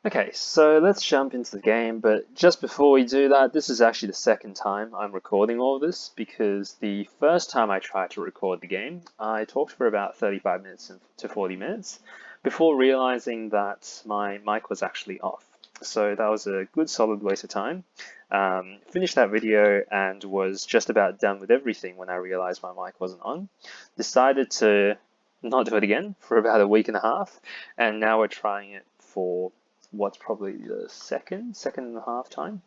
Okay, so let's jump into the game, but just before we do that, this is actually the second time I'm recording all of this because the first time I tried to record the game, I talked for about 35 minutes to 40 minutes before realizing that my mic was actually off. So that was a good solid waste of time. Finished that video and was just about done with everything when I realized my mic wasn't on. Decided to not do it again for about a week and a half, and now we're trying it for what's probably the second and a half time.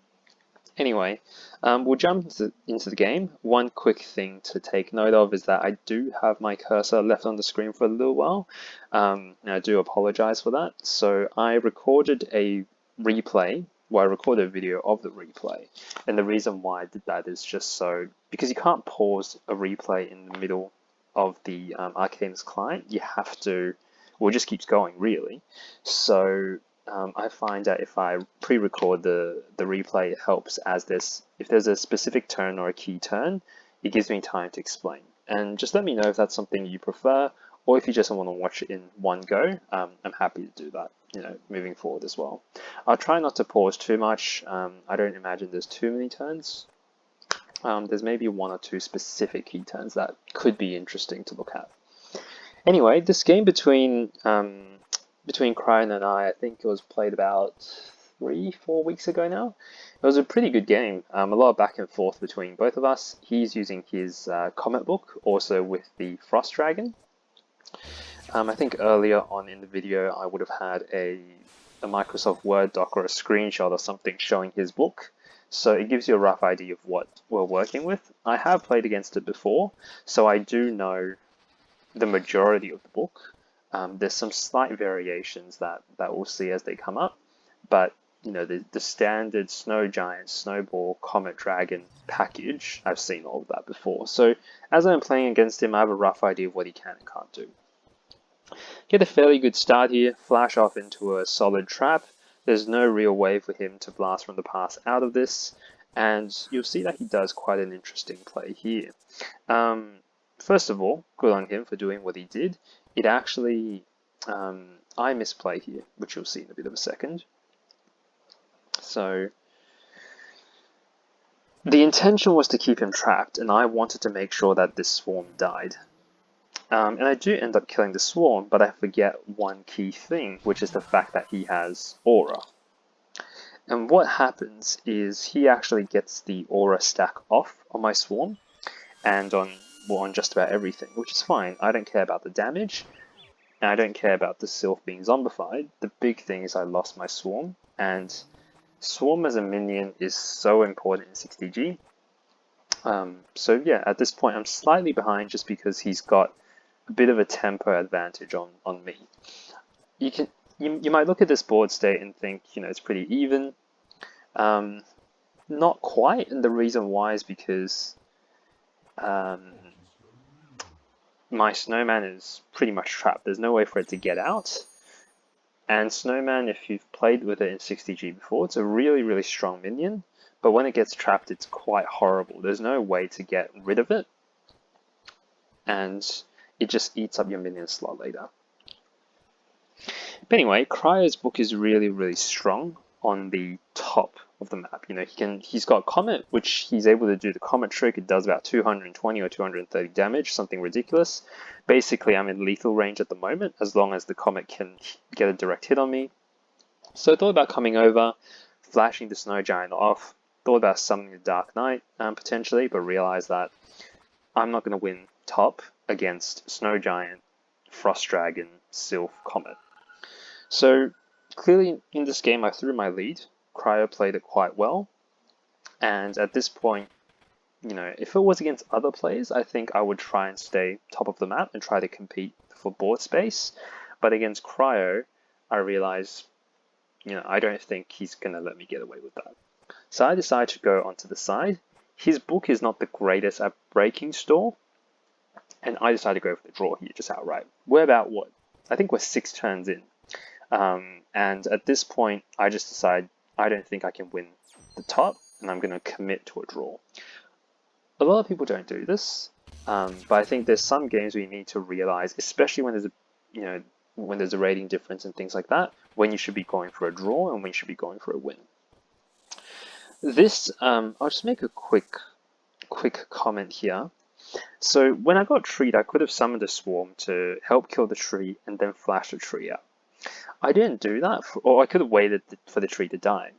Anyway, we'll jump into the game. One quick thing to take note of is that I do have my cursor left on the screen for a little while, and I do apologize for that. So I recorded a replay, well, I recorded a video of the replay, and the reason why I did that is just so, because you can't pause a replay in the middle of the Arcanists client, you have to, well, it just keeps going really. So I find that if I pre-record the replay, it helps as if there's a specific turn or a key turn, it gives me time to explain. And just let me know if that's something you prefer, or if you just want to watch it in one go. I'm happy to do that, moving forward as well. I'll try not to pause too much. I don't imagine there's too many turns. There's maybe one or two specific key turns that could be interesting to look at. Anyway, this game between Cryo and I think it was played about 3-4 weeks ago now. It was a pretty good game. A lot of back and forth between both of us. He's using his comic book, also with the Frost Dragon. I think earlier on in the video I would have had a Microsoft Word doc or a screenshot or something showing his book. So it gives you a rough idea of what we're working with. I have played against it before, so I do know the majority of the book. There's some slight variations that we'll see as they come up, but the standard Snow Giant, Snowball, Comet Dragon package, I've seen all of that before. So as I'm playing against him, I have a rough idea of what he can and can't do. Get a fairly good start here, flash off into a solid trap. There's no real way for him to blast from the pass out of this, and you'll see that he does quite an interesting play here. First of all, good on him for doing what he did. It actually, I misplay here, which you'll see in a bit of a second. So the intention was to keep him trapped, and I wanted to make sure that this swarm died. And I do end up killing the swarm, but I forget one key thing, which is the fact that he has aura. And what happens is he actually gets the aura stack off on my swarm, and on just about everything, which is fine. I don't care about the damage, and I don't care about the Sylph being zombified. The big thing is I lost my Swarm, and Swarm as a minion is so important in 60G. So yeah, at this point I'm slightly behind just because he's got a bit of a tempo advantage on me. You might look at this board state and think, it's pretty even. Not quite, and the reason why is because my Snowman is pretty much trapped. There's no way for it to get out. And Snowman, if you've played with it in 60G before, it's a really, really strong minion. But when it gets trapped, it's quite horrible. There's no way to get rid of it. And it just eats up your minion slot later. But anyway, Cryo's book is really, really strong on the top of the map. He's got Comet, which he's able to do the Comet trick. It does about 220 or 230 damage, something ridiculous. Basically, I'm in lethal range at the moment, as long as the Comet can get a direct hit on me. So I thought about coming over, flashing the Snow Giant off, thought about summoning the Dark Knight, potentially, but realized that I'm not going to win top against Snow Giant, Frost Dragon, Sylph, Comet. So clearly in this game I threw my lead. Cryo played it quite well, and at this point, if it was against other players, I think I would try and stay top of the map and try to compete for board space. But against Cryo, I realized, I don't think he's going to let me get away with that. So I decided to go onto the side. His book is not the greatest at breaking stall, and I decided to go for the draw here, just outright. We're about what? I think we're 6 turns in. And at this point, I just decide I don't think I can win the top, and I'm going to commit to a draw. A lot of people don't do this, but I think there's some games where you need to realize, especially when there's when there's a rating difference and things like that, when you should be going for a draw and when you should be going for a win. This, I'll just make a quick comment here. So when I got treed, I could have summoned a swarm to help kill the tree and then flash the tree out. I didn't do that, or I could have waited for the tree to die.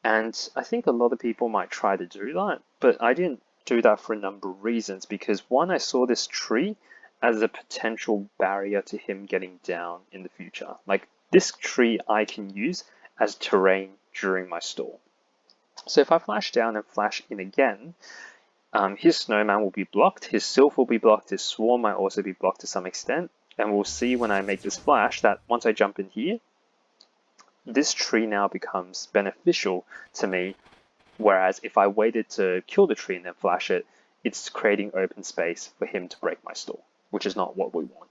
And I think a lot of people might try to do that, but I didn't do that for a number of reasons, because one, I saw this tree as a potential barrier to him getting down in the future. Like, this tree I can use as terrain during my stall. So if I flash down and flash in again, his snowman will be blocked, his sylph will be blocked, his swarm might also be blocked to some extent, and we'll see when I make this flash that once I jump in here, this tree now becomes beneficial to me, whereas if I waited to kill the tree and then flash it, it's creating open space for him to break my stall, which is not what we want.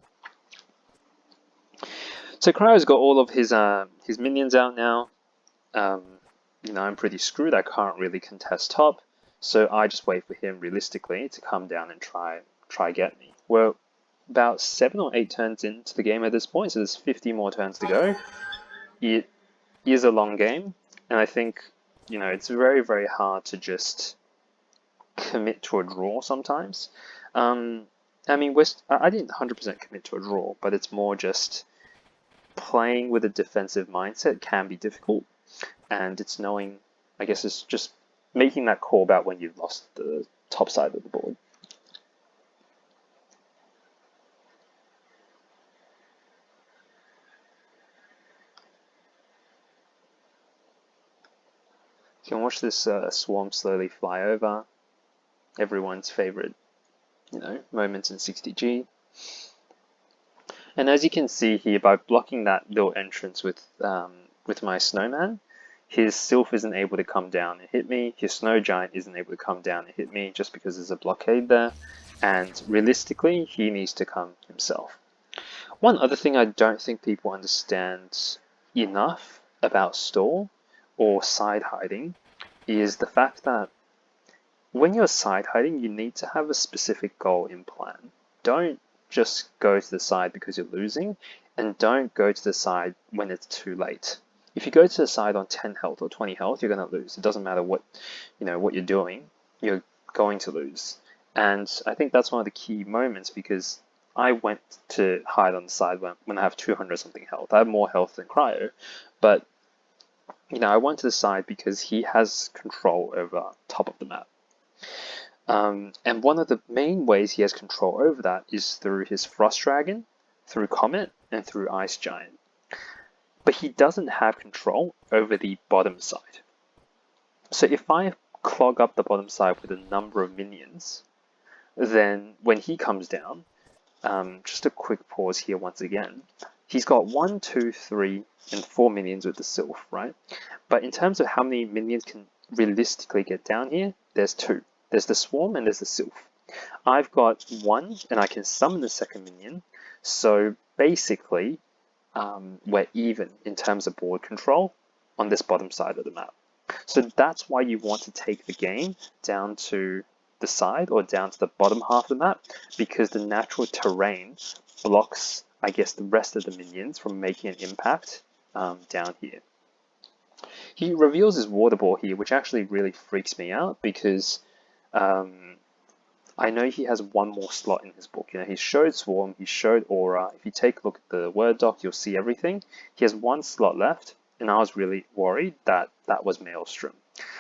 So Cryo's got all of his minions out now. I'm pretty screwed. I can't really contest top, so I just wait for him realistically to come down and try get me. We're about 7 or 8 turns into the game at this point, so there's 50 more turns to go. It is a long game, and I think, it's very, very hard to just commit to a draw sometimes. I didn't 100% commit to a draw, but it's more just playing with a defensive mindset can be difficult, and it's knowing, I guess it's just making that call about when you've lost the top side of the board. You can watch this swarm slowly fly over. Everyone's favorite, moments in 60G. And as you can see here, by blocking that little entrance with my snowman, his sylph isn't able to come down and hit me. His snow giant isn't able to come down and hit me just because there's a blockade there. And realistically, he needs to come himself. One other thing I don't think people understand enough about stall or side hiding is the fact that when you're side hiding, you need to have a specific goal in plan. Don't just go to the side because you're losing, and don't go to the side when it's too late. If you go to the side on 10 health or 20 health, you're going to lose. It doesn't matter what you're doing, you're going to lose. And I think that's one of the key moments, because I went to hide on the side when I have 200 something health. I have more health than Cryo, but I went to the side because he has control over top of the map. And one of the main ways he has control over that is through his Frost Dragon, through Comet, and through Ice Giant. But he doesn't have control over the bottom side. So if I clog up the bottom side with a number of minions, then when he comes down, just a quick pause here once again, he's got 1, 2, 3, and 4 minions with the sylph, right? But in terms of how many minions can realistically get down here, there's 2. There's the swarm and there's the sylph. I've got 1, and I can summon the second minion. So basically, we're even in terms of board control on this bottom side of the map. So that's why you want to take the game down to the side or down to the bottom half of the map, because the natural terrain blocks, I guess, the rest of the minions from making an impact down here. He reveals his water ball here, which actually really freaks me out, because I know he has one more slot in his book. He showed Swarm, he showed Aura. If you take a look at the Word doc, you'll see everything. He has 1 slot left, and I was really worried that that was Maelstrom.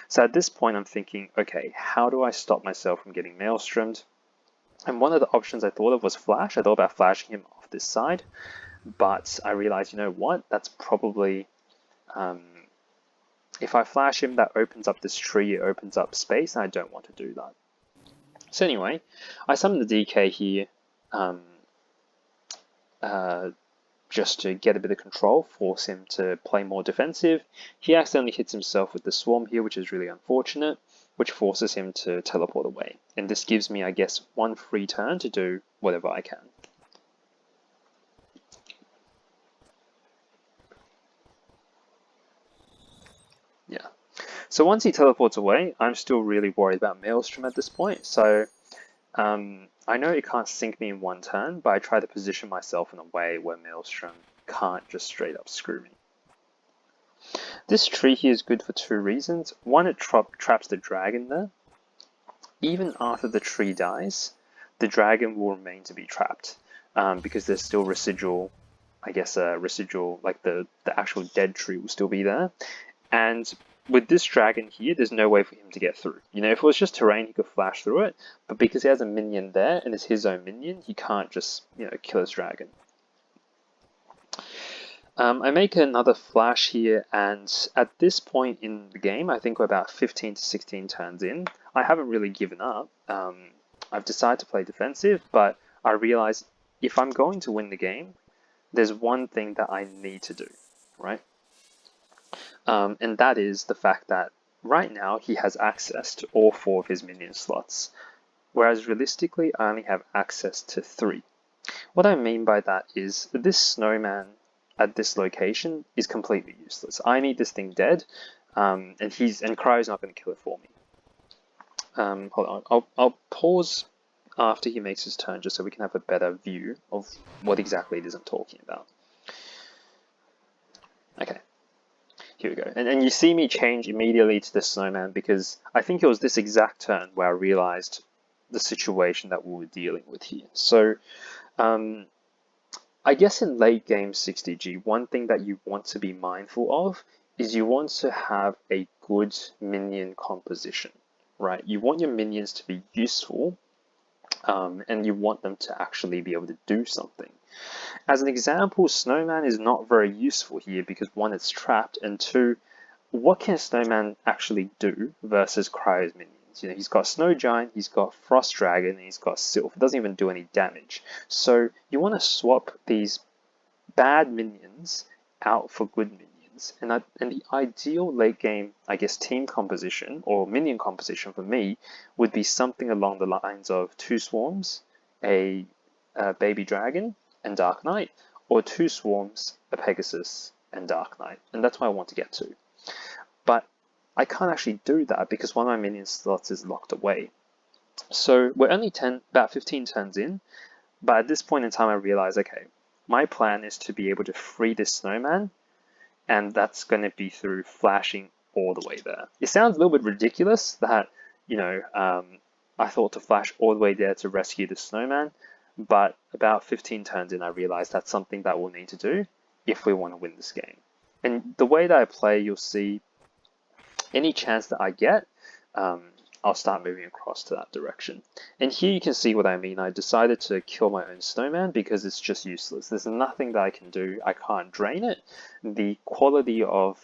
So at this point, I'm thinking, okay, how do I stop myself from getting Maelstrommed? And one of the options I thought of was Flash. I thought about flashing him off this side, but I realized, that's probably, if I flash him, that opens up this tree, it opens up space, and I don't want to do that. So anyway, I summoned the DK here just to get a bit of control, force him to play more defensive. He accidentally hits himself with the swarm here, which is really unfortunate, which forces him to teleport away. And this gives me, I guess, 1 free turn to do whatever I can. Yeah. So once he teleports away, I'm still really worried about Maelstrom at this point. So I know it can't sink me in 1 turn, but I try to position myself in a way where Maelstrom can't just straight up screw me. This tree here is good for two reasons. One, it traps the dragon there. Even after the tree dies, the dragon will remain to be trapped because there's still residual, I guess, residual, like the actual dead tree will still be there. And with this dragon here, there's no way for him to get through. You know, if it was just terrain, he could flash through it, but because he has a minion there and it's his own minion, he can't just, you know, kill his dragon. I make another flash here, and at this point in the game, I think we're about 15 to 16 turns in. I haven't really given up. I've decided to play defensive, but I realize if I'm going to win the game, there's one thing that I need to do, right? And that is the fact that right now he has access to all 4 of his minion slots, whereas realistically I only have access to 3. What I mean by that is this snowman at this location is completely useless. I need this thing dead, and Cryo's not going to kill it for me. Hold on, I'll pause after he makes his turn just so we can have a better view of what exactly it is I'm talking about. Okay, here we go. And you see me change immediately to the snowman because I think it was this exact turn where I realized the situation that we were dealing with here. So, I guess in late game 60G, one thing that you want to be mindful of is you want to have a good minion composition, right? You want your minions to be useful, and you want them to actually be able to do something. As an example, Snowman is not very useful here because 1, it's trapped, and 2, what can Snowman actually do versus Cryo's minions? You know, he's got Snow Giant, he's got Frost Dragon, and he's got Sylph. It doesn't even do any damage. So you want to swap these bad minions out for good minions. And the ideal late game, I guess, team composition or minion composition for me would be something along the lines of 2 Swarms, a Baby Dragon, and Dark Knight, or 2 Swarms, a Pegasus, and Dark Knight. And that's what I want to get to. But I can't actually do that because one of my minion slots is locked away. So we're only about 15 turns in, but at this point in time I realize, okay, my plan is to be able to free this snowman, and that's going to be through flashing all the way there. It sounds a little bit ridiculous that, you know, I thought to flash all the way there to rescue the snowman, but about 15 turns in I realized that's something that we'll need to do if we want to win this game. And the way that I play, you'll see any chance that I get, I'll start moving across to that direction. And here you can see what I mean. I decided to kill my own snowman because it's just useless. There's nothing that I can do. I can't drain it. The quality of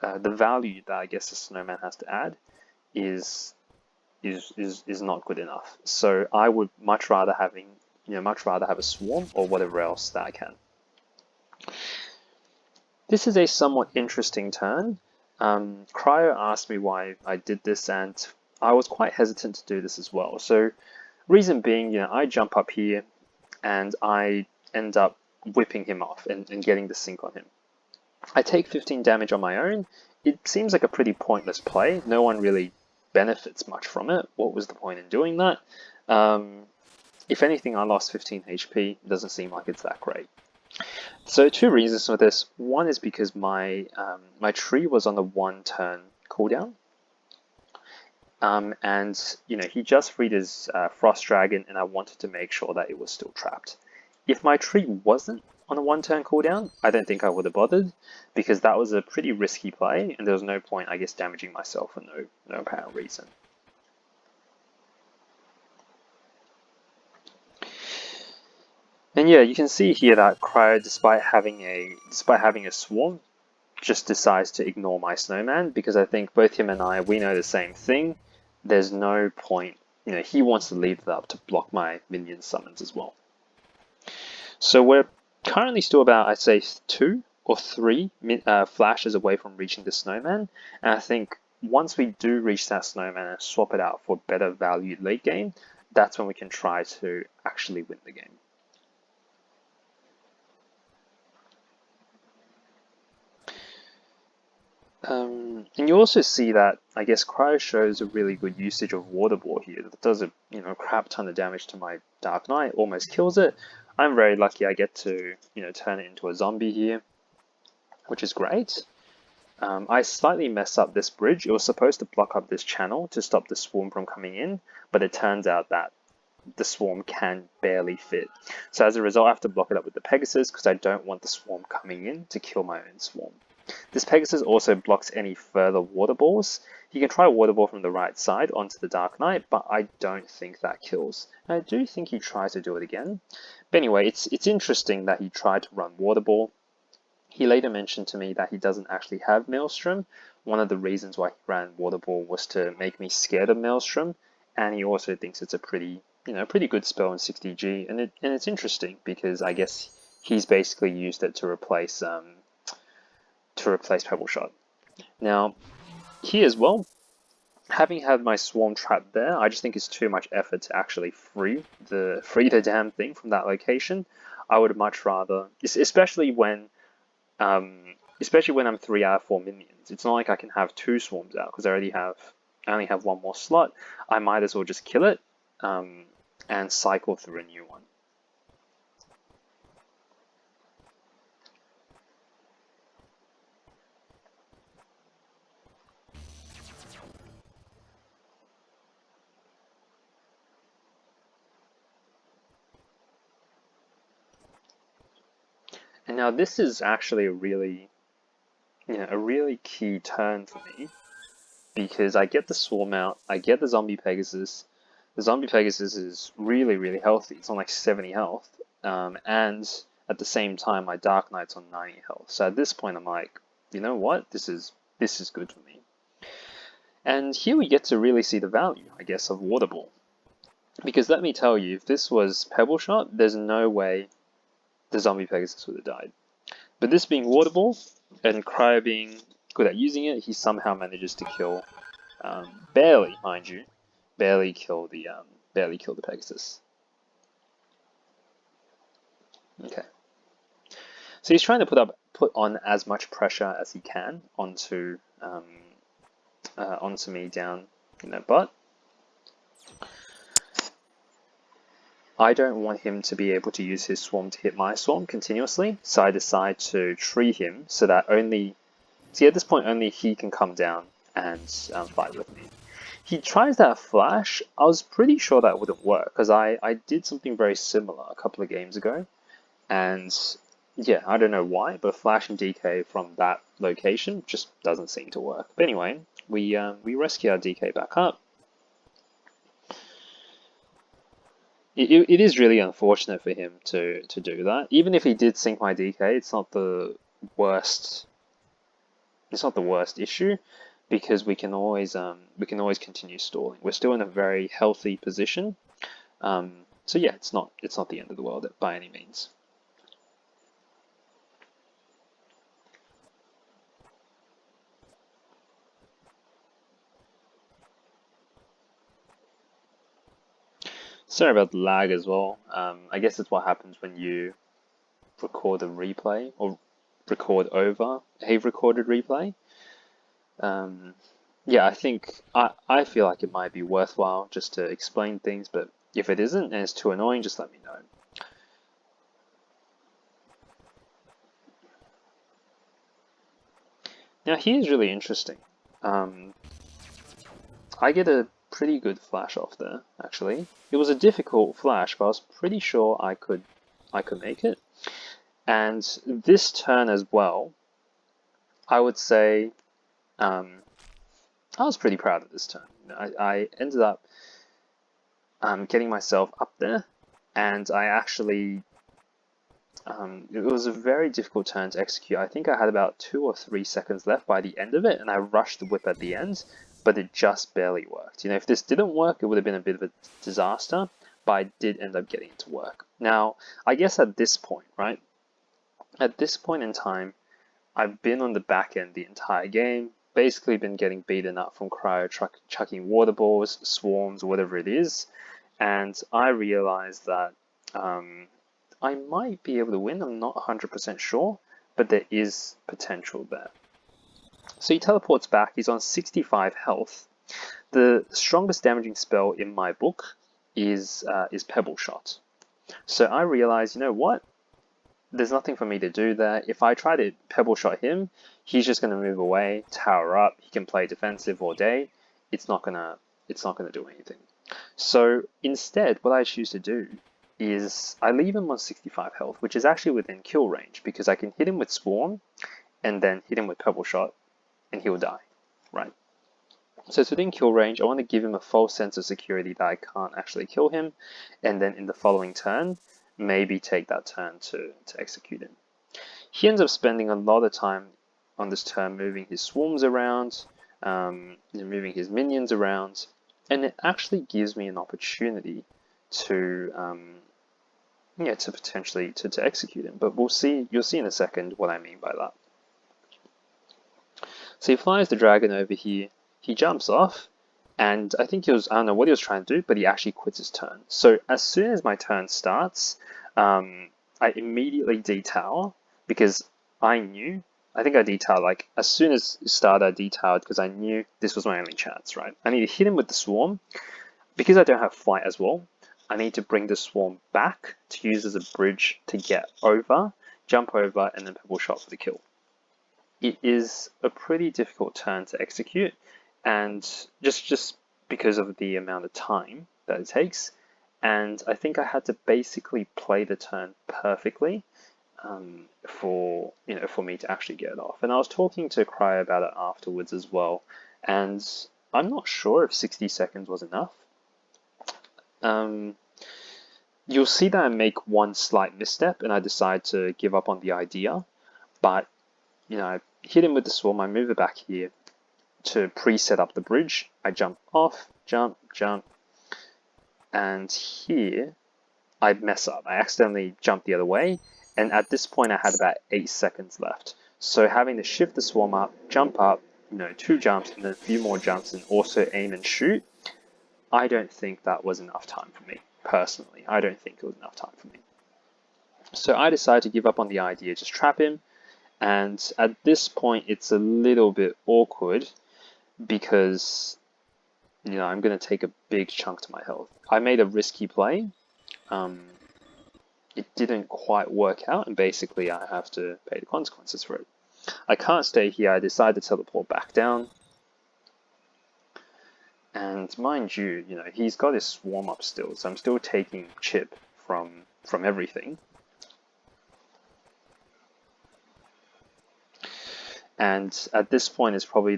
the value that I guess a snowman has to add is not good enough. So I would much rather have a swarm or whatever else that I can. This is a somewhat interesting turn. Cryo asked me why I did this, and I was quite hesitant to do this as well. So reason being, you know, I jump up here and I end up whipping him off and getting the sync on him. I take 15 damage on my own. It seems like a pretty pointless play. No one really benefits much from it. What was the point in doing that? If anything, I lost 15 HP. It doesn't seem like it's that great. So 2 reasons for this. One is because my tree was on the 1 turn cooldown, and you know, he just freed his Frost Dragon, and I wanted to make sure that it was still trapped. If my tree wasn't on a 1 turn cooldown, I don't think I would have bothered because that was a pretty risky play, and there was no point, I guess, damaging myself for no apparent reason. And yeah, you can see here that Cryo, despite having a swarm, just decides to ignore my snowman because I think both him and we know the same thing. There's no point, you know, he wants to leave it up to block my minion summons as well. So we're currently still about, I'd say, 2 or 3 flashes away from reaching the snowman, and I think once we do reach that snowman and swap it out for better value late game, that's when we can try to actually win the game. And you also see that, I guess, Cryo shows a really good usage of Water Ball here. That does a crap ton of damage to my Dark Knight, almost kills it. I'm very lucky I get to, turn it into a zombie here, which is great. I slightly messed up this bridge. It was supposed to block up this channel to stop the swarm from coming in, but it turns out that the swarm can barely fit. So as a result, I have to block it up with the Pegasus because I don't want the swarm coming in to kill my own swarm. This Pegasus also blocks any further water balls. You can try a water ball from the right side onto the Dark Knight, but I don't think that kills. And I do think he tries to do it again. But anyway, it's interesting that he tried to run water ball. He later mentioned to me that he doesn't actually have Maelstrom. One of the reasons why he ran water ball was to make me scared of Maelstrom, and he also thinks it's a pretty good spell in 60G, and it's interesting because I guess he's basically used it to replace Pebble Shot. Now, here as well, having had my swarm trapped there, I just think it's too much effort to actually free the damn thing from that location. I would much rather, especially when I'm 3 out of 4 minions. It's not like I can have 2 swarms out because I only have 1 more slot. I might as well just kill it and cycle through a new one. And now this is actually a really key turn for me, because I get the swarm out, I get the zombie Pegasus. The zombie Pegasus is really, really healthy. It's on like 70 health, and at the same time my Dark Knight's on 90 health. So at this point I'm like, you know what? This is good for me. And here we get to really see the value, I guess, of Water Ball. Because let me tell you, if this was Pebble Shot, there's no way the zombie Pegasus would have died. But this being Water Ball, and Cryo being good at using it, he somehow manages to kill, barely, mind you, barely kill the Pegasus. Okay. So he's trying to put on as much pressure as he can onto me down, but I don't want him to be able to use his swarm to hit my swarm continuously, so I decide to tree him so that at this point only he can come down and fight with me. He tries that flash. I was pretty sure that wouldn't work because I did something very similar a couple of games ago, and yeah, I don't know why, but flash and DK from that location just doesn't seem to work. But anyway, we rescue our DK back up. It is really unfortunate for him to do that. Even if he did sink my DK, it's not the worst. It's not the worst issue because we can always continue stalling. We're still in a very healthy position. So yeah, it's not the end of the world by any means. Sorry about the lag as well. I guess it's what happens when you record a replay or record over a recorded replay. Yeah, I think I feel like it might be worthwhile just to explain things, but if it isn't and it's too annoying, just let me know. Now here's really interesting. I get a pretty good flash off there, actually. It was a difficult flash, but I was pretty sure I could make it. And this turn as well, I would say I was pretty proud of this turn. I ended up getting myself up there, and I actually it was a very difficult turn to execute. I think I had about 2 or 3 seconds left by the end of it, and I rushed the whip at the end, but it just barely worked. If this didn't work, it would have been a bit of a disaster, but I did end up getting it to work. Now, I guess at this point, right? At this point in time, I've been on the back end the entire game, basically been getting beaten up from Cryo chucking water balls, swarms, whatever it is, and I realized that I might be able to win. I'm not 100% sure, but there is potential there. So he teleports back. He's on 65 health. The strongest damaging spell in my book is Pebble Shot. So I realized, you know what? There's nothing for me to do there. If I try to pebble shot him, he's just going to move away, tower up. He can play defensive all day. It's not gonna do anything. So instead, what I choose to do is I leave him on 65 health, which is actually within kill range because I can hit him with Swarm and then hit him with Pebble Shot and he'll die, right? So it's within kill range. I want to give him a false sense of security that I can't actually kill him, and then in the following turn, maybe take that turn to execute him. He ends up spending a lot of time on this turn moving his swarms around, moving his minions around, and it actually gives me an opportunity to potentially to execute him. But you'll see in a second what I mean by that. So he flies the dragon over here, he jumps off, and I think I don't know what he was trying to do, but he actually quits his turn. So as soon as my turn starts, I immediately detower because I think I detailed, like, as soon as it started, I detailed because I knew this was my only chance, right? I need to hit him with the swarm. Because I don't have flight as well, I need to bring the swarm back to use as a bridge to get over, jump over, and then pebble shot for the kill. It is a pretty difficult turn to execute, and just because of the amount of time that it takes, and I think I had to basically play the turn perfectly for me to actually get it off. And I was talking to Cryo about it afterwards as well, and I'm not sure if 60 seconds was enough. You'll see that I make one slight misstep and I decide to give up on the idea, but I hit him with the swarm, I move it back here to pre-set up the bridge, I jump off, jump, and here I mess up. I accidentally jump the other way, and at this point I had about 8 seconds left. So having to shift the swarm up, jump up, 2 jumps, and then a few more jumps, and also aim and shoot, I don't think that was enough time for me. Personally, I don't think it was enough time for me. So I decided to give up on the idea, just trap him, and at this point it's a little bit awkward because I'm going to take a big chunk to my health. I made a risky play. It didn't quite work out, and basically I have to pay the consequences for it. I can't stay here. I decide to teleport back down. And mind you, he's got his swarm up still, so I'm still taking chip from everything. And at this point is probably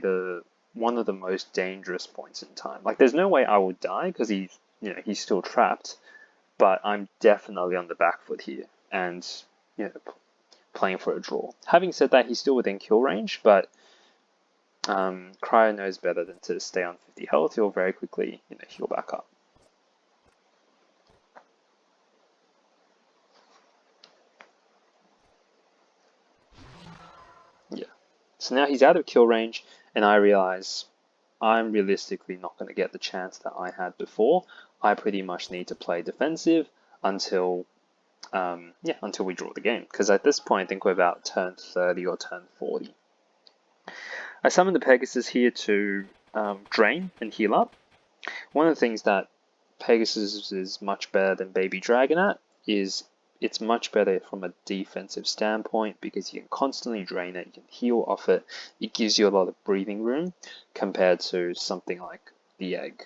one of the most dangerous points in time. Like, there's no way I will die because he's still trapped, but I'm definitely on the back foot here and playing for a draw. Having said that, he's still within kill range, but Cryo knows better than to stay on 50 health. He'll very quickly heal back up. Yeah. So now he's out of kill range, and I realize I'm realistically not going to get the chance that I had before. I pretty much need to play defensive until we draw the game. Because at this point, I think we're about turn 30 or turn 40. I summon the Pegasus here to drain and heal up. One of the things that Pegasus is much better than Baby Dragon at is it's much better from a defensive standpoint because you can constantly drain it, you can heal off it. It gives you a lot of breathing room compared to something like the egg.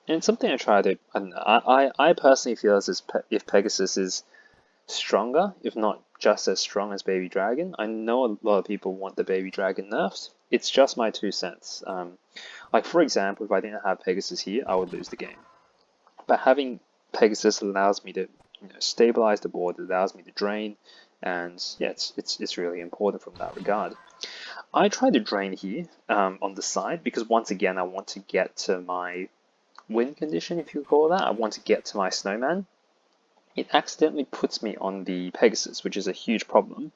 And it's something I try to, I personally feel as if Pegasus is stronger, if not just as strong as Baby Dragon. I know a lot of people want the Baby Dragon nerfed. It's just my 2 cents. Like, for example, if I didn't have Pegasus here, I would lose the game. But having Pegasus allows me to stabilize the board, it allows me to drain, and yeah, it's really important from that regard. I try to drain here on the side because once again, I want to get to my win condition, if you call that. I want to get to my snowman. It accidentally puts me on the Pegasus, which is a huge problem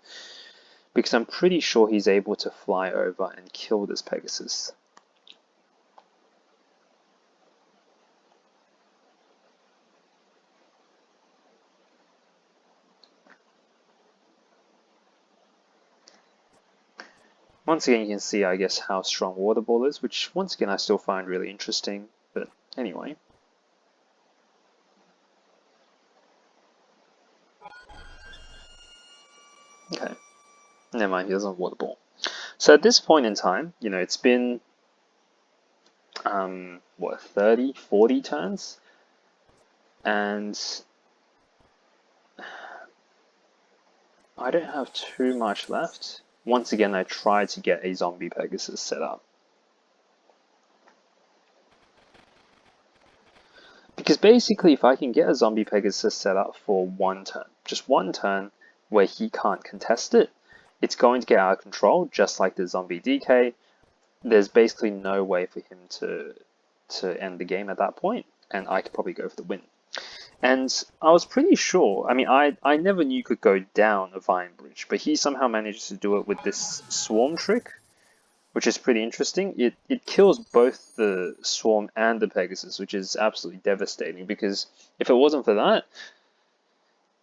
because I'm pretty sure he's able to fly over and kill this Pegasus. Once again, you can see, I guess, how strong Water Ball is, which once again I still find really interesting. But anyway. Okay. Never mind, he doesn't Water Ball. So at this point in time, you know, it's been, what, 30, 40 turns? And I don't have too much left. Once again, I tried to get a zombie Pegasus set up. Because basically, if I can get a zombie Pegasus set up for one turn, just one turn, where he can't contest it, it's going to get out of control, just like the zombie DK. There's basically no way for him to end the game at that point, and I could probably go for the win. And I was pretty sure, I mean, I never knew you could go down a Vine Bridge, but he somehow manages to do it with this Swarm trick, which is pretty interesting. It kills both the Swarm and the Pegasus, which is absolutely devastating, because if it wasn't for that,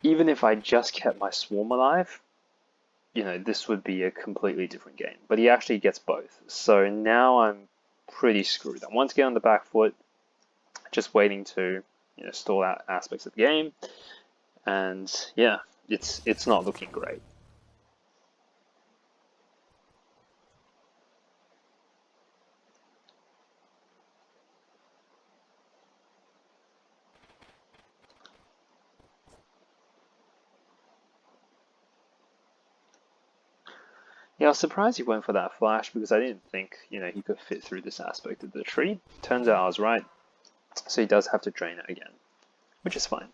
even if I just kept my Swarm alive, you know, this would be a completely different game. But he actually gets both. So now I'm pretty screwed. I want to get on the back foot, just waiting to, you know, stall out aspects of the game. And yeah, it's not looking great. Yeah, I was surprised he went for that flash because I didn't think, you know, he could fit through this aspect of the tree. Turns out I was right. So he does have to drain it again, which is fine.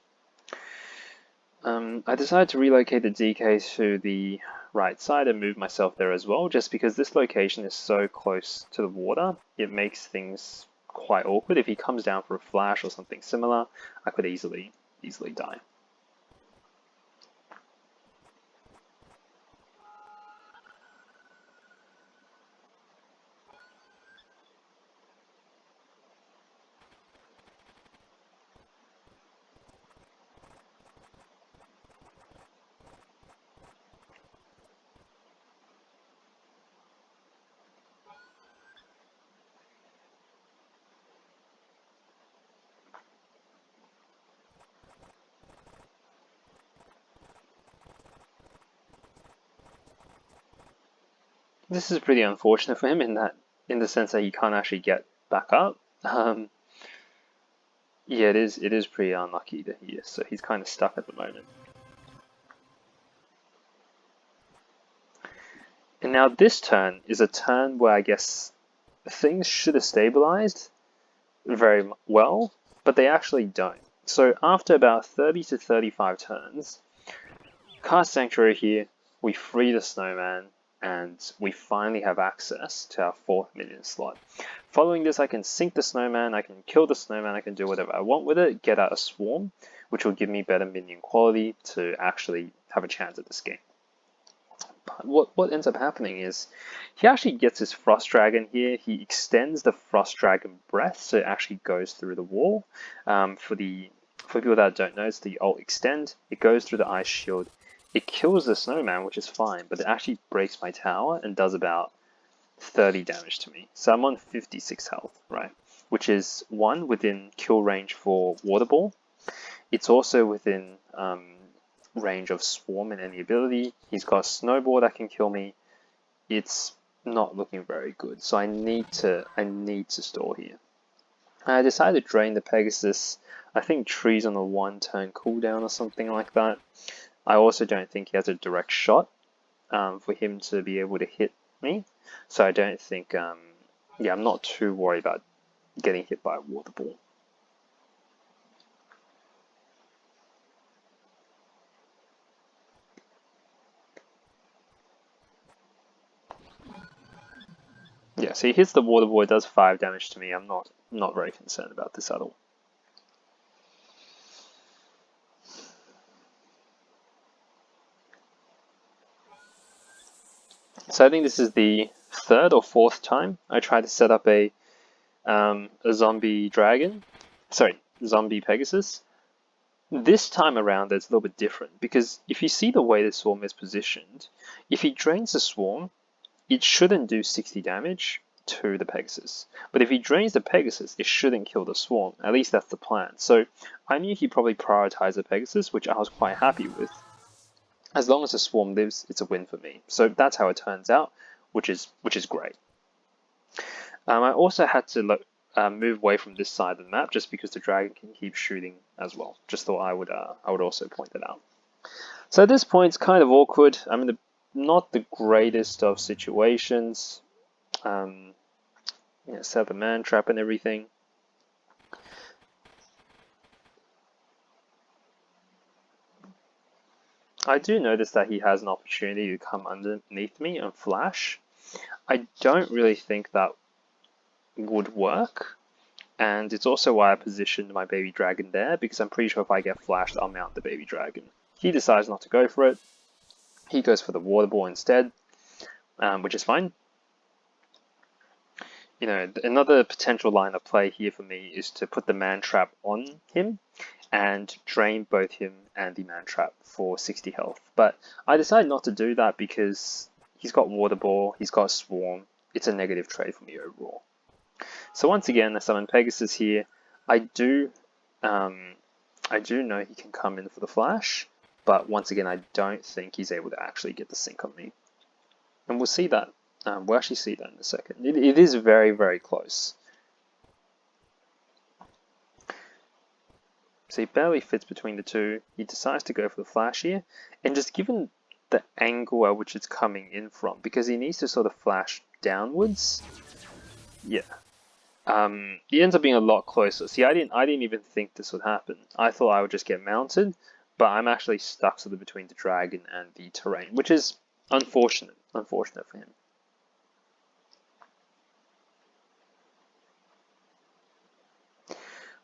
I decided to relocate the DK to the right side and move myself there as well, just because this location is so close to the water, it makes things quite awkward. If he comes down for a flash or something similar, I could easily die. This is pretty unfortunate for him in the sense that he can't actually get back up. Yeah, it is pretty unlucky that he is, so he's kind of stuck at the moment. And now this turn is a turn where I guess things should have stabilized very well, but they actually don't. So after about 30 to 35 turns, cast Sanctuary here, we free the snowman, and we finally have access to our 4th minion slot. Following this, I can sink the snowman, I can kill the snowman, I can do whatever I want with it, get out a swarm, which will give me better minion quality to actually have a chance at this game. But what ends up happening is he actually gets his Frost Dragon here. He extends the Frost Dragon breath, so it actually goes through the wall. For people that don't know, it's the alt extend. It goes through the ice shield. It kills the snowman, which is fine, but it actually breaks my tower and does about 30 damage to me. So I'm on 56 health, right? Which is 1 within kill range for Water Ball. It's also within range of Swarm and any ability. He's got Snowball that can kill me. It's not looking very good, so I need to stall here. I decided to drain the Pegasus. I think Tree's on a 1-turn cooldown or something like that. I also don't think he has a direct shot for him to be able to hit me, so I don't think, yeah, I'm not too worried about getting hit by a Water Ball. Yeah, so he hits the Water Ball, it does 5 damage to me. I'm not very concerned about this at all. So I think this is the 3rd or 4th time I tried to set up a zombie dragon. Sorry, zombie Pegasus. This time around, it's a little bit different, because if you see the way the swarm is positioned, if he drains the swarm, it shouldn't do 60 damage to the Pegasus. But if he drains the Pegasus, it shouldn't kill the Swarm. At least that's the plan. So I knew he probably prioritized the Pegasus, which I was quite happy with. As long as the Swarm lives, it's a win for me. So that's how it turns out, which is great. I also had to move away from this side of the map just because the dragon can keep shooting as well. Just thought I would also point that out. So at this point, it's kind of awkward. I mean, not the greatest of situations. Set up a man trap and everything. I do notice that he has an opportunity to come underneath me and flash. I don't really think that would work, and it's also why I positioned my baby dragon there, because I'm pretty sure if I get flashed, I'll mount the baby dragon. He decides not to go for it. He goes for the water ball instead, which is fine. You know, another potential line of play here for me is to put the man trap on him and drain both him and the man trap for 60 health. But I decided not to do that because he's got water ball, he's got swarm. It's a negative trade for me overall. So once again, I summon Pegasus here. I do know he can come in for the flash, but once again, I don't think he's able to actually get the sync on me. And we'll see that. We'll actually see that in a second. It is very, very close. So he barely fits between the two. He decides to go for the flash here, and just given the angle at which it's coming in from, because he needs to sort of flash downwards. Yeah. He ends up being a lot closer. See, I didn't even think this would happen. I thought I would just get mounted, but I'm actually stuck sort of between the dragon and the terrain, which is unfortunate for him.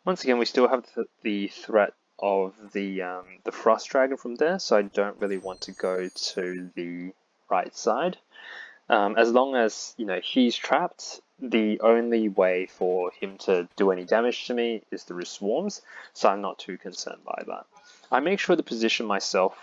Once again, we still have the threat of the frost dragon from there, so I don't really want to go to the right side. As long as, you know, he's trapped, the only way for him to do any damage to me is through swarms, so I'm not too concerned by that. I make sure to position myself,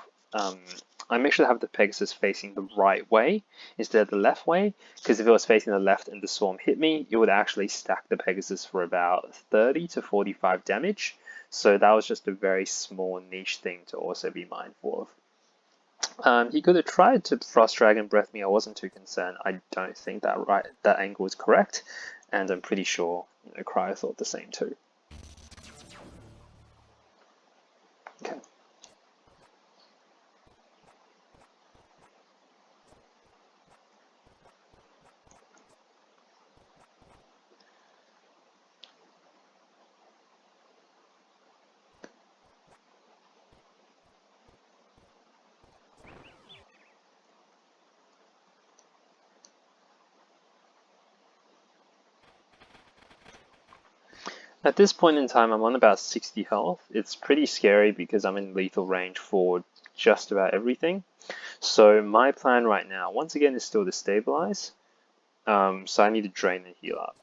I make sure to have the Pegasus facing the right way instead of the left way, because if it was facing the left and the swarm hit me, it would actually stack the Pegasus for about 30 to 45 damage, so that was just a very small niche thing to also be mindful of. He could have tried to Frost Dragon Breath me. I wasn't too concerned. I don't think that angle is correct, and I'm pretty sure Cryo thought the same too. Okay. At this point in time, I'm on about 60 health. It's pretty scary because I'm in lethal range for just about everything. So my plan right now, once again, is still to stabilize. So I need to drain and heal up.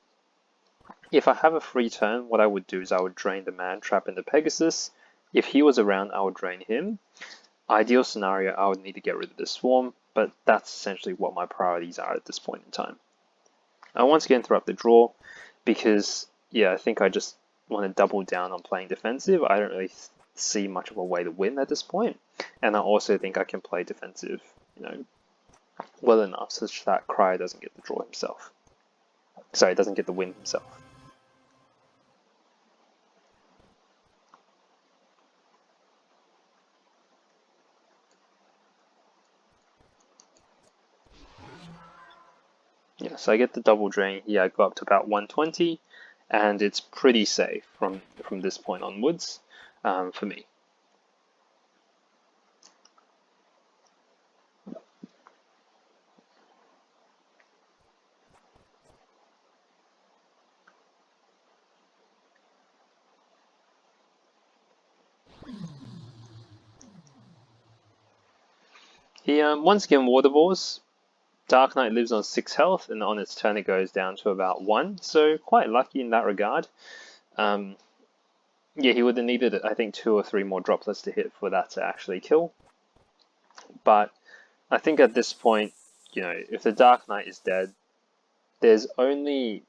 If I have a free turn, what I would do is I would drain the man trap and the Pegasus. If he was around, I would drain him. Ideal scenario, I would need to get rid of the swarm, but that's essentially what my priorities are at this point in time. I once again throw up the draw because, yeah, I think I just want to double down on playing defensive. I don't really see much of a way to win at this point, and I also think I can play defensive, well enough such that Cryo doesn't get the draw himself. Sorry, doesn't get the win himself. Yeah, so I get the double drain here. I go up to about 120, and it's pretty safe from this point onwards for me. He once again water balls. Dark Knight lives on 6 health, and on its turn it goes down to about 1, so quite lucky in that regard. Yeah, he would have needed, I think, 2 or 3 more droplets to hit for that to actually kill. But I think at this point, if the Dark Knight is dead, there's only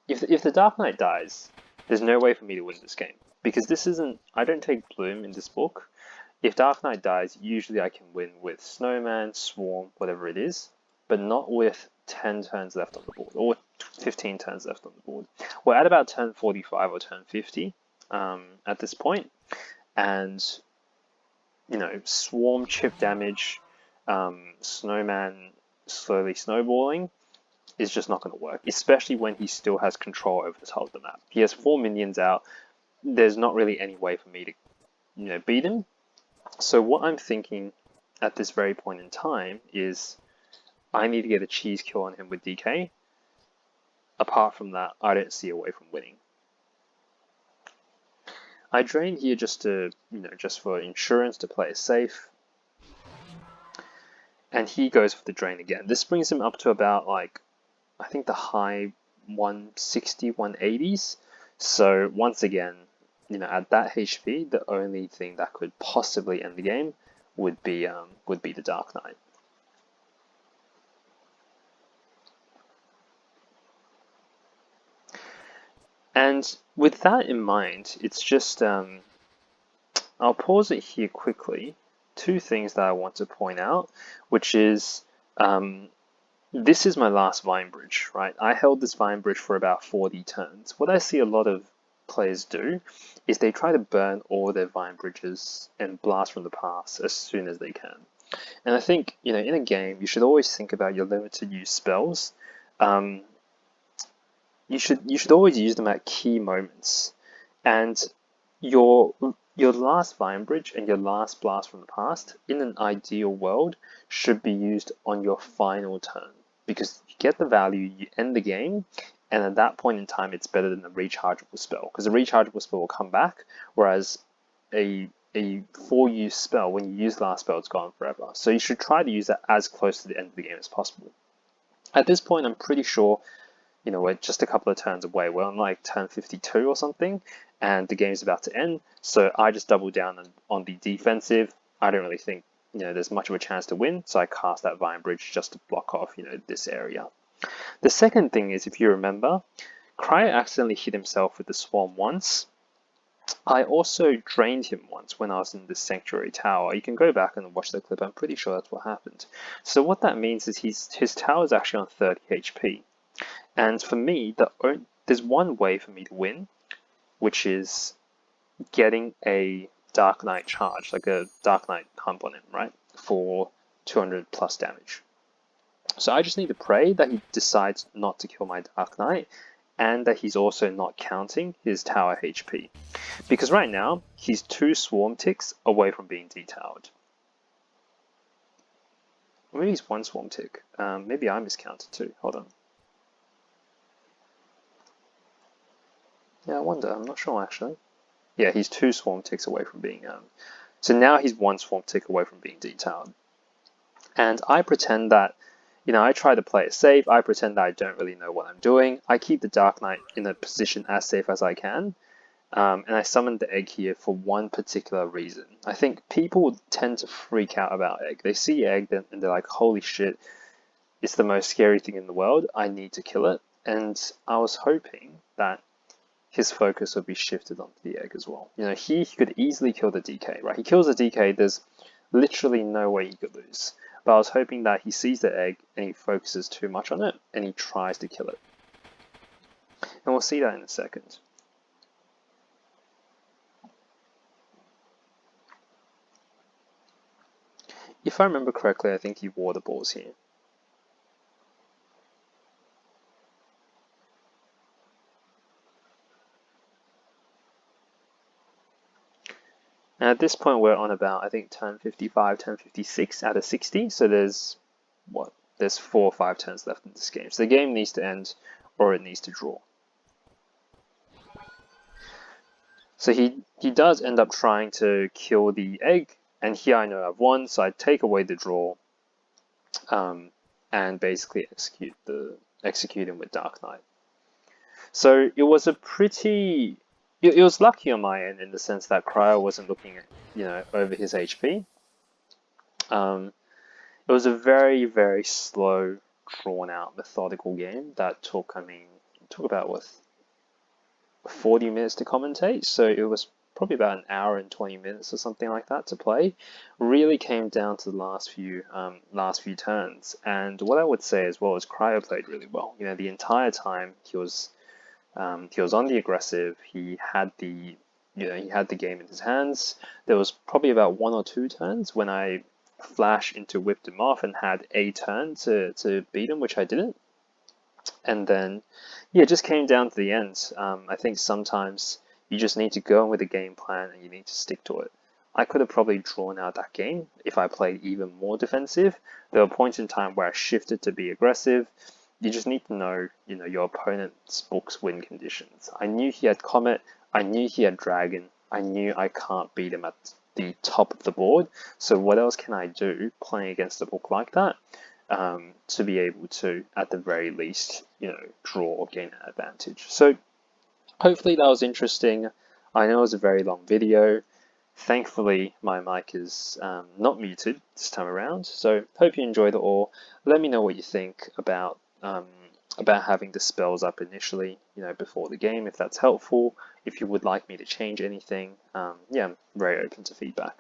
if the Dark Knight dies, there's no way for me to win this game because this isn't. I don't take Bloom in this book. If Dark Knight dies, usually I can win with Snowman, Swarm, whatever it is, but not with 10 turns left on the board or 15 turns left on the board. We're at about turn 45 or turn 50 at this point, and Swarm chip damage, Snowman slowly snowballing is just not going to work, especially when he still has control over the top of the map. He has 4 minions out. There's not really any way for me to beat him. So what I'm thinking at this very point in time is I need to get a cheese kill on him with DK. Apart from that, I don't see a way from winning. I drain here just to, just for insurance, to play it safe. And he goes for the drain again. This brings him up to about I think the high 160, 180s. So once again, at that HP, the only thing that could possibly end the game would be the Dark Knight. And with that in mind, it's just I'll pause it here quickly. 2 things that I want to point out, which is this is my last Vine Bridge, right? I held this Vine Bridge for about 40 turns. What I see a lot of players do is they try to burn all their Vine Bridges and blast from the past as soon as they can. And I think, in a game, you should always think about your limited use spells. You should always use them at key moments. And your last Vine Bridge and your last blast from the past, in an ideal world, should be used on your final turn. Because you get the value, you end the game, and at that point in time, it's better than a rechargeable spell. Because a rechargeable spell will come back, whereas a 4-use spell, when you use the last spell, it's gone forever. So you should try to use that as close to the end of the game as possible. At this point, I'm pretty sure, we're just a couple of turns away. We're on turn 52 or something, and the game's about to end. So I just double down on the defensive. I don't really think there's much of a chance to win, so I cast that Vine Bridge just to block off this area. The second thing is, if you remember, Cryo accidentally hit himself with the Swarm once. I also drained him once when I was in the Sanctuary Tower. You can go back and watch the clip. I'm pretty sure that's what happened. So what that means is his tower is actually on 30 HP. And for me, there's one way for me to win, which is getting a Dark Knight charge, like a Dark Knight hump on him, right? For 200 plus damage. So I just need to pray that he decides not to kill my Dark Knight, and that he's also not counting his tower HP. Because right now, he's 2 swarm ticks away from being detowered. Maybe he's 1 swarm tick. Maybe I miscounted too. Hold on. Yeah, I wonder. I'm not sure actually. Yeah, he's 2 swarm ticks away from being... So now he's 1 swarm tick away from being detowered. And I pretend that, I try to play it safe. I pretend that I don't really know what I'm doing. I keep the Dark Knight in a position as safe as I can. And I summoned the egg here for one particular reason. I think people tend to freak out about egg. They see egg and they're like, holy shit, it's the most scary thing in the world. I need to kill it. And I was hoping that his focus would be shifted onto the egg as well. He could easily kill the DK, right? He kills the DK, there's literally no way he could lose. But I was hoping that he sees the egg and he focuses too much on it and he tries to kill it. And we'll see that in a second. If I remember correctly, I think he water balls here. And at this point, we're on about, I think, turn 55, turn 56 out of 60. So there's 4 or 5 turns left in this game. So the game needs to end or it needs to draw. So he does end up trying to kill the egg. And here I know I've won, so I take away the draw and basically execute him with Dark Knight. So it was a pretty... It was lucky on my end in the sense that Cryo wasn't looking at, over his HP. It was a very, very slow, drawn out, methodical game that took, took about what, 40 minutes to commentate. So it was probably about an hour and 20 minutes or something like that to play. Really came down to the last few turns. And what I would say as well is Cryo played really well. You know, the entire time he was on the aggressive. He had the he had the game in his hands. There was probably about 1 or 2 turns when I flashed into whipped him off and had a turn to beat him, which I didn't. And then, yeah, it just came down to the end. I think sometimes you just need to go in with a game plan and you need to stick to it. I could have probably drawn out that game if I played even more defensive. There were points in time where I shifted to be aggressive. You just need to know, your opponent's book's win conditions. I knew he had Comet. I knew he had Dragon. I knew I can't beat him at the top of the board. So what else can I do playing against a book like that? To be able to, at the very least, draw or gain an advantage. So hopefully that was interesting. I know it was a very long video. Thankfully, my mic is not muted this time around. So hope you enjoyed it all. Let me know what you think about having the spells up initially, before the game, if that's helpful. If you would like me to change anything, yeah, I'm very open to feedback.